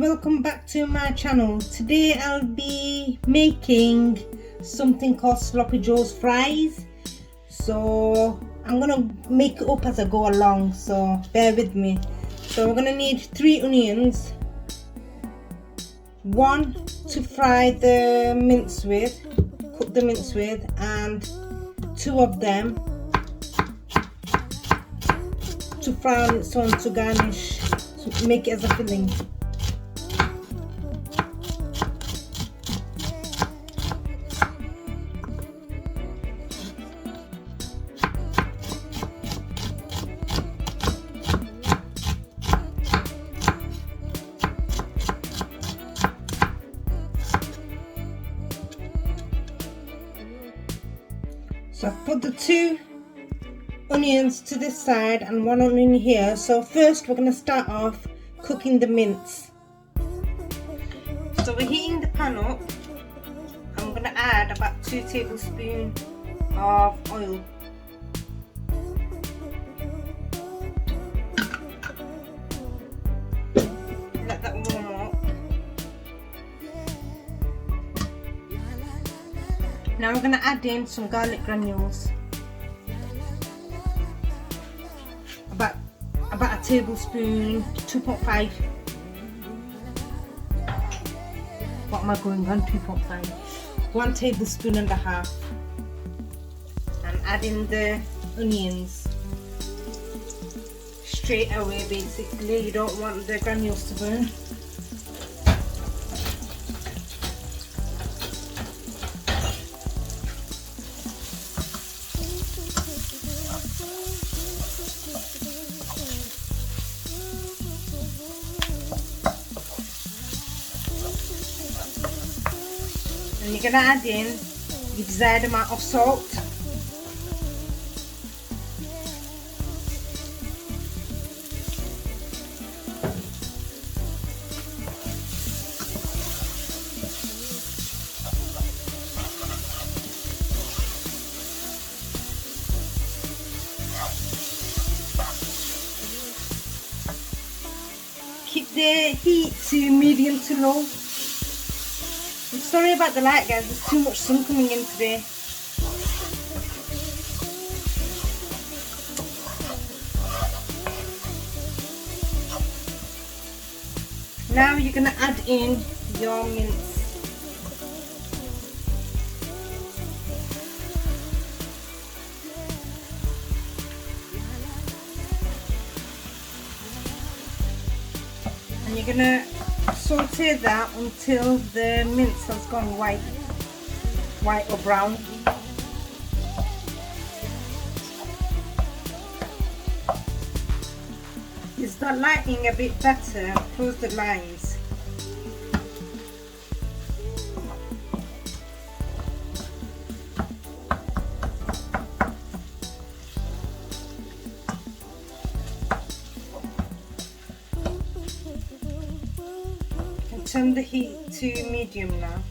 welcome back to my channel. Today I'll be making something called sloppy joe's fries. So I'm gonna make it up as I go along, so bear with me. So we're gonna need 3 onions, 1 to fry the mince with, cook the mince with, and 2 of them to fry on its own to garnish, to make it as a filling. So I've put the 2 onions to this side and 1 onion here. So first we're going to start off cooking the mince. So we're heating the pan up. I'm going to add about 2 tablespoons of oil. Let that warm up. Now we're going to add in some garlic granules. About a tablespoon, 2.5. What am I going on? 2.5. 1 tablespoon and a half. And add in the onions straight away. Basically, you don't want the granules to burn. And you're going to add in the desired amount of salt. Keep the heat to medium to low. I'm sorry about the light, guys, there's too much sun coming in today. Now you're going to add in your mince. And you're going to saute that until the mince has gone white or brown. Is that lighting a bit better? Close the blinds. Turn the heat to medium now.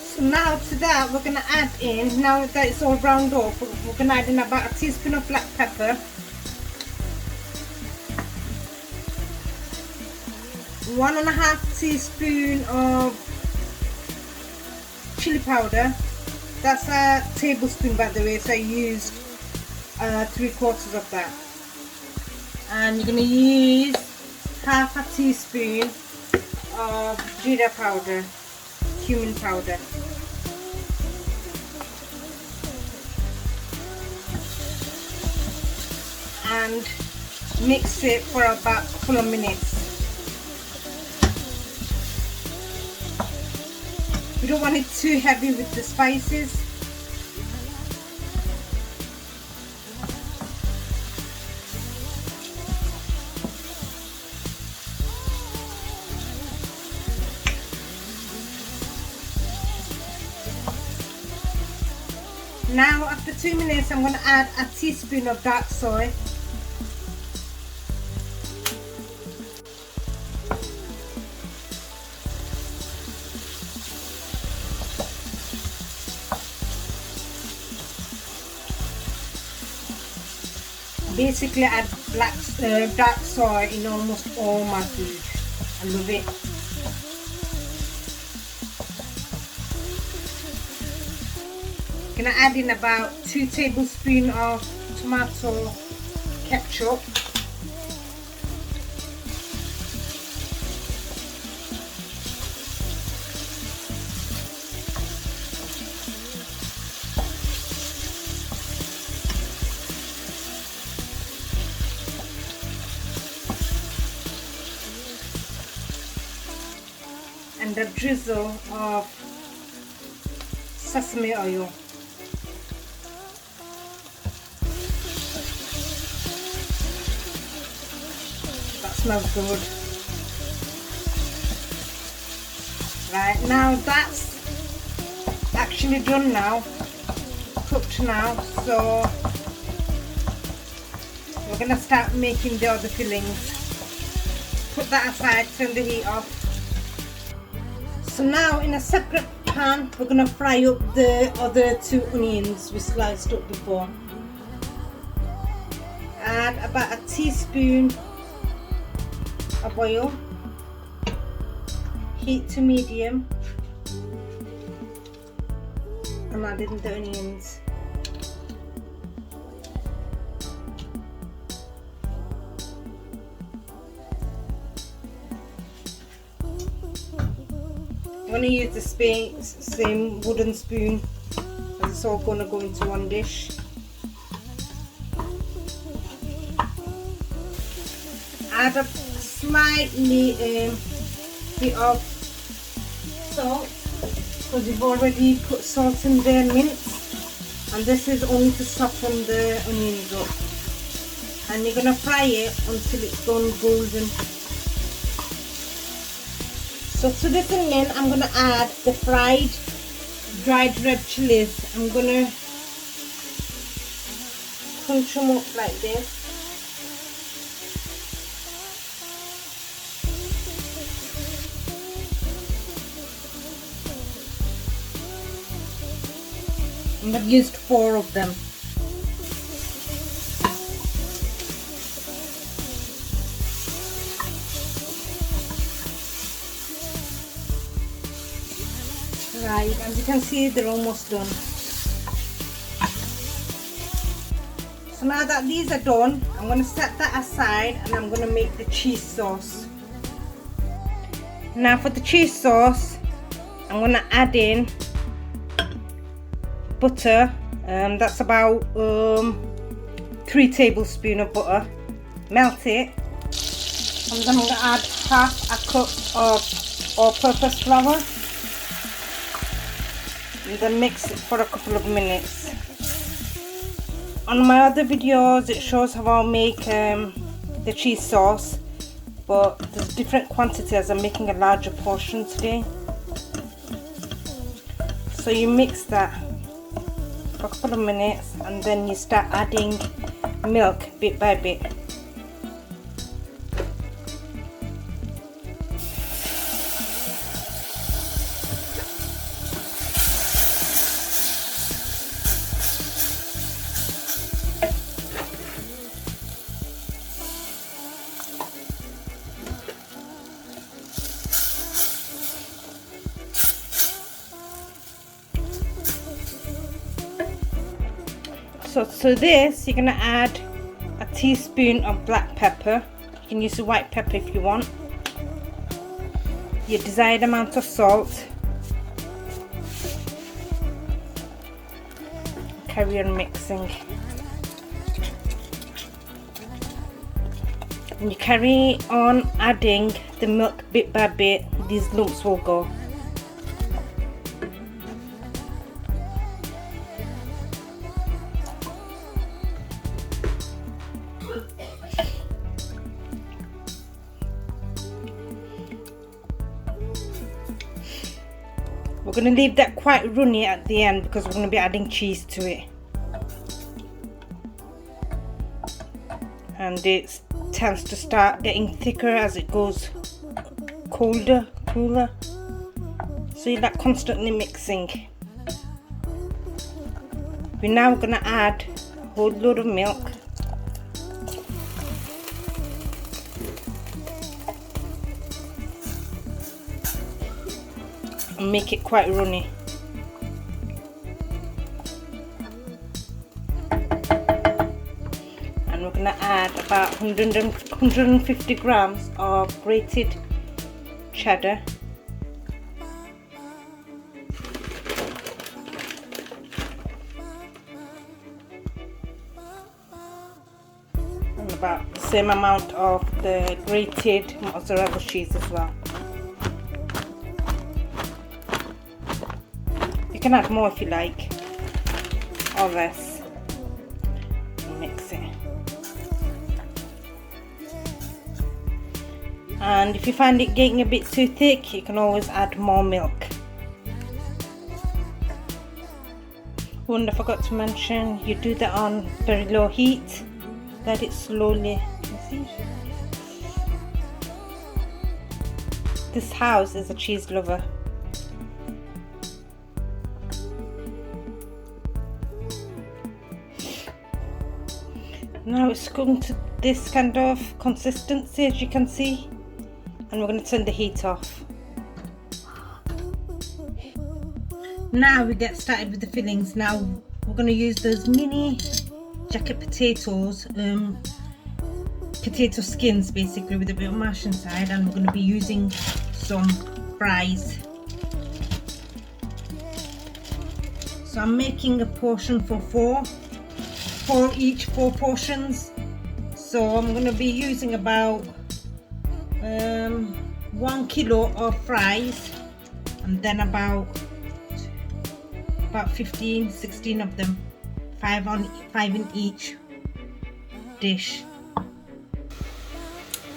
So now to that we're going to add in, now that it's all browned up, we're going to add in about a teaspoon of black pepper, 1.5 teaspoon of chili powder. That's a tablespoon, by the way, so I used 3/4 of that. And you're going to use half a teaspoon of cheddar powder, cumin powder. And mix it for about a couple of minutes. We don't want it too heavy with the spices. Now after 2 minutes I'm going to add a teaspoon of dark soy. basically add dark soy in almost all my food. I love it. Gonna add in about 2 tablespoons of tomato ketchup. And a drizzle of sesame oil. That smells good. Right, now that's actually done now, cooked now, so we're going to start making the other fillings. Put that aside, turn the heat off. So now in a separate pan we're going to fry up the other 2 onions we sliced up before. Add about a teaspoon of oil, heat to medium, and add in the onions. I'm going to use the same wooden spoon, as it's all going to go into one dish. Add a slightly bit of salt, because we've already put salt in the mince, and this is only to soften the onions up. And you're going to fry it until it's gone golden. So to this in mint, I'm going to add the fried dried red chillies. I'm going to crunch them up like this. And I've used 4 of them. Right, as you can see, they're almost done. So now that these are done, I'm going to set that aside and I'm going to make the cheese sauce. Now for the cheese sauce, I'm going to add in butter. That's about 3 tablespoons of butter. Melt it. And then I'm going to add half a cup of all-purpose flour. And then mix it for a couple of minutes. On my other videos it shows how I make the cheese sauce, but there's different quantities. I'm making a larger portion today. So you mix that for a couple of minutes and then you start adding milk bit by bit. So to this you're going to add a teaspoon of black pepper. You can use the white pepper if you want. Your desired amount of salt. Carry on mixing. And you carry on adding the milk bit by bit. These lumps will go. We're going to leave that quite runny at the end because we're going to be adding cheese to it. And it tends to start getting thicker as it goes cooler. So you're like constantly mixing. We're now going to add a whole load of milk. and make it quite runny. And we're going to add about 150 grams of grated cheddar. And about the same amount of the grated mozzarella cheese as well. You can add more if you like, or less. Mix it. And if you find it getting a bit too thick, you can always add more milk. Oh, and I forgot to mention, you do that on very low heat. Let it slowly, you see? This house is a cheese lover. Now it's come to this kind of consistency, as you can see, and we're going to turn the heat off. Now we get started with the fillings. Now we're going to use those mini jacket potatoes, potato skins basically, with a bit of mash inside, and we're going to be using some fries. So I'm making a portion for four each, 4 portions. So I'm going to be using about 1 kilo of fries, and then about 16 of them, 5 in each dish.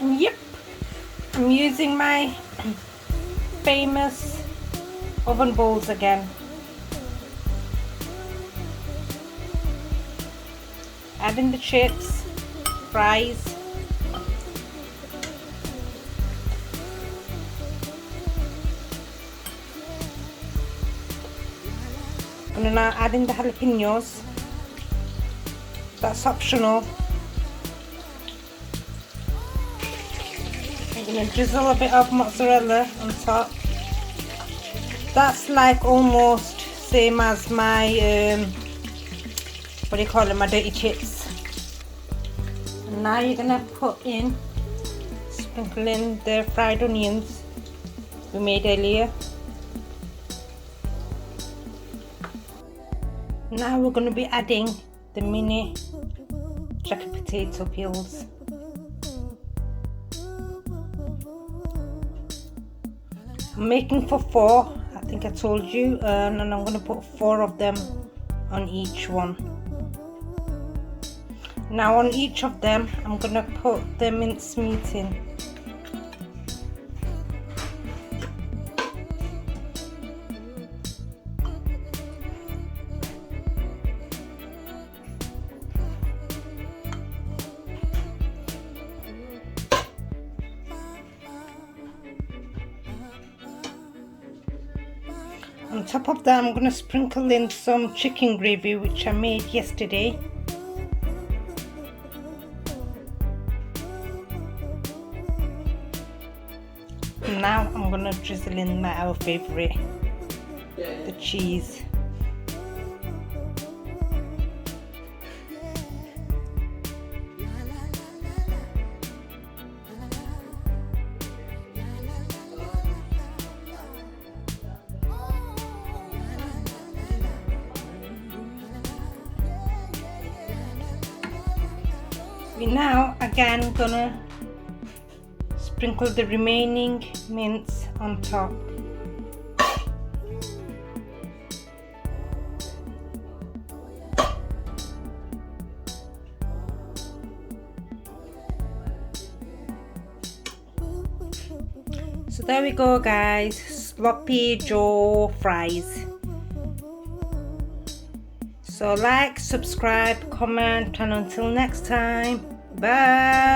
Yep, I'm using my famous oven bowls again. Adding the chips, fries, I'm now adding the jalapeños. That's optional. I'm going to drizzle a bit of mozzarella on top. That's like almost same as my what do you call them, my dirty chips. And now you're gonna sprinkle in the fried onions we made earlier. Now we're gonna be adding the mini jacket potato peels. I'm making for 4, I think I told you, and I'm gonna put 4 of them on each one. Now on each of them I'm gonna put the minced meat in. On top of that I'm gonna sprinkle in some chicken gravy which I made yesterday. Now I'm gonna drizzle in our favorite, the cheese. We now again gonna sprinkle the remaining mince on top. So there we go guys, sloppy Joe fries. So like, subscribe, comment, and until next time, bye.